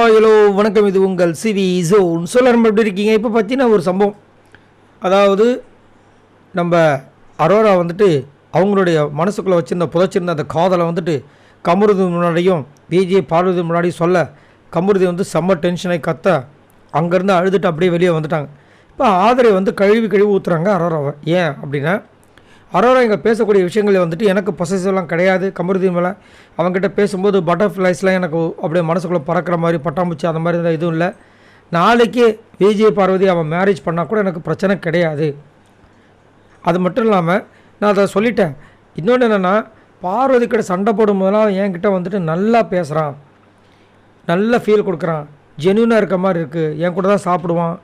Hello வணக்கம். இது உங்கள் சிவி ஜோன். நம்ம எப்படி இருக்கீங்க? இப்போ பார்த்தீங்கன்னா ஒரு சம்பவம், அதாவது நம்ம அரோரா வந்துட்டு அவங்களுடைய மனசுக்குள்ளே வச்சுருந்த புதைச்சிருந்த அந்த காதலை வந்துட்டு கமருதி முன்னாடியும் விஜய் பார்வதி முன்னாடி சொல்ல கமருதி வந்து செம்ம டென்ஷனாகி கத்த அங்கேருந்து அழுதுட்டு அப்படியே வெளியே வந்துட்டாங்க. இப்போ ஆதரை வந்து கழுவி ஊற்றுறாங்க அரோராவை. ஏன் அப்படின்னா, அரோரா இங்கே பேசக்கூடிய விஷயங்கள் வந்துட்டு எனக்கு பொசசிவ்லாம் கிடையாது. கமருதி மேலே அவங்ககிட்ட பேசும்போது பட்டர்ஃப்ளைஸ்லாம் எனக்கு அப்படியே மனசுக்குள்ளே பறக்கிற மாதிரி பட்டாம்பூச்சி அந்த மாதிரி இருந்தால் எதுவும் இல்லை. நாளைக்கு விஜய் பார்வதி அவன் மேரேஜ் பண்ணால் கூட எனக்கு பிரச்சனை கிடையாது. அது மட்டும் இல்லாமல் நான் அதை சொல்லிட்டேன். இன்னொன்று என்னென்னா, பார்வதி கிட்ட சண்டை போடும் போதெல்லாம் என்கிட்ட வந்துட்டு நல்லா பேசுகிறான், நல்ல ஃபீல் கொடுக்குறான், ஜென்யூனாக இருக்க மாதிரி இருக்குது. என் கூட தான் சாப்பிடுவான்,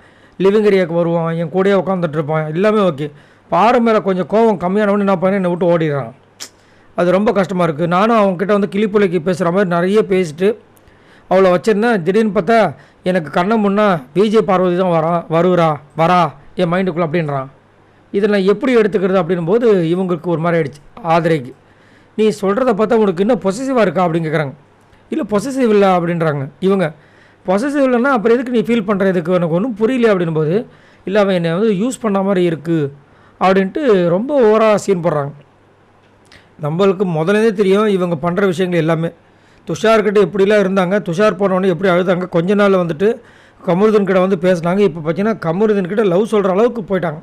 லிவிங் ஏரியாவுக்கு வருவான், என் கூடயே உட்காந்துட்டு இருப்பான், எல்லாமே ஓகே. பாரு மேலே கொஞ்சம் கோவம் கம்மியானவொன்னு என்ன பண்ணேன், என்னை விட்டு ஓடிடுறான். அது ரொம்ப கஷ்டமாக இருக்குது. நானும் அவங்ககிட்ட வந்து கிளிப்புலைக்கு பேசுகிற மாதிரி நிறைய பேசிட்டு அவளை வச்சுருந்தேன். திடீர்னு பார்த்தா எனக்கு கண்ணை முன்னா விஜய் பார்வதி தான் வரா என் மைண்டுக்குள்ளே அப்படின்றான். இதை நான் எப்படி எடுத்துக்கிறது அப்படின்போது இவங்களுக்கு ஒரு மாதிரி ஆகிடுச்சு. ஆதரைக்கு நீ சொல்கிறத பார்த்தா உனக்கு இன்னும் பொசசிவாக இருக்கா அப்படின்னு கேட்குறாங்க. இல்லை பொசசிவ் இல்லை அப்படின்றாங்க இவங்க. பொசசிவ் இல்லைன்னா அப்புறம் எதுக்கு நீ ஃபீல் பண்ணுற, இதுக்கு எனக்கு ஒன்றும் புரியல அப்படின்போது, இல்லை அவன் என்னை வந்து யூஸ் பண்ண மாதிரி இருக்குது அப்படின்ட்டு ரொம்ப ஓவராக சீன் போடுறாங்க. நம்மளுக்கு முதலேருந்தே தெரியும் இவங்க பண்ணுற விஷயங்கள் எல்லாமே. துஷார்கிட்ட எப்படிலாம் இருந்தாங்க, துஷார் போனவொடனே எப்படி அழுதாங்க, கொஞ்ச நாள் வந்துட்டு கமருதன்கிட்ட வந்து பேசினாங்க. இப்போ பார்த்தீங்கன்னா கமருதன்கிட்ட லவ் சொல்கிற அளவுக்கு போயிட்டாங்க.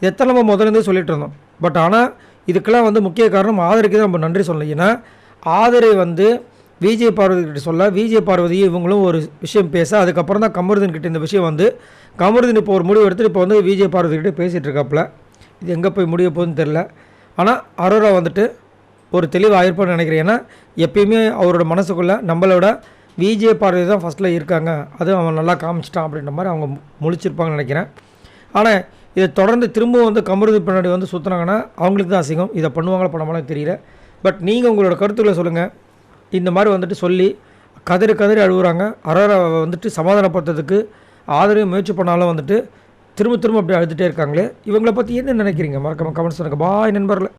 எத்தனை நம்ம முதலேருந்தே சொல்லிட்டு இருந்தோம். பட் ஆனால் இதுக்கெல்லாம் வந்து முக்கிய காரணம் ஆதரைக்கு தான் நம்ம நன்றி சொல்லலாம். ஏன்னா ஆதரை வந்து விஜய் பார்வதி கிட்ட சொல்ல, விஜய் பார்வதி இவங்களும் ஒரு விஷயம் பேச, அதுக்கப்புறம் தான் கமருதன் கிட்ட இந்த விஷயம் வந்து கமருதன் இப்போ ஒரு முடிவு எடுத்துகிட்டு இப்போ வந்து விஜய் பார்வதி கிட்டே பேசிகிட்டு இருக்காப்புல. இது எங்கே போய் முடிய போகுதுன்னு தெரில. ஆனால் அரோரா வந்துட்டு ஒரு தெளிவாக ஆயிருப்பான்னு நினைக்கிறேன். ஏன்னா எப்பயுமே அவரோட மனசுக்குள்ளே நம்மளோட விஜய் பார்வதி தான் ஃபஸ்ட்டில் இருக்காங்க, அது அவன் நல்லா காமிச்சிட்டான் அப்படின்ற மாதிரி அவங்க முழிச்சிருப்பாங்கன்னு நினைக்கிறேன். ஆனால் இதை தொடர்ந்து திரும்பவும் வந்து கமருதி பின்னாடி வந்து சுற்றுனாங்கன்னா அவங்களுக்கு தான் அசிங்கம். இதை பண்ணுவாங்களா பண்ணாமலாம் தெரியல. பட் நீங்கள் உங்களோட கருத்துக்களை சொல்லுங்கள். இந்த மாதிரி வந்துட்டு சொல்லி கதறி அழுகுறாங்க. அரோராவை வந்துட்டு சமாதானப்படுத்துறதுக்கு ஆதரவு முயற்சி பண்ணாலும் வந்துட்டு திரும்ப அப்படி அழுதுகிட்டே இருக்காங்களே. இவங்களை பற்றி என்ன நினைக்கிறீங்க? மறக்காம கமெண்ட்ஸ் பண்ணுங்கள். பாய் நண்பர்களே.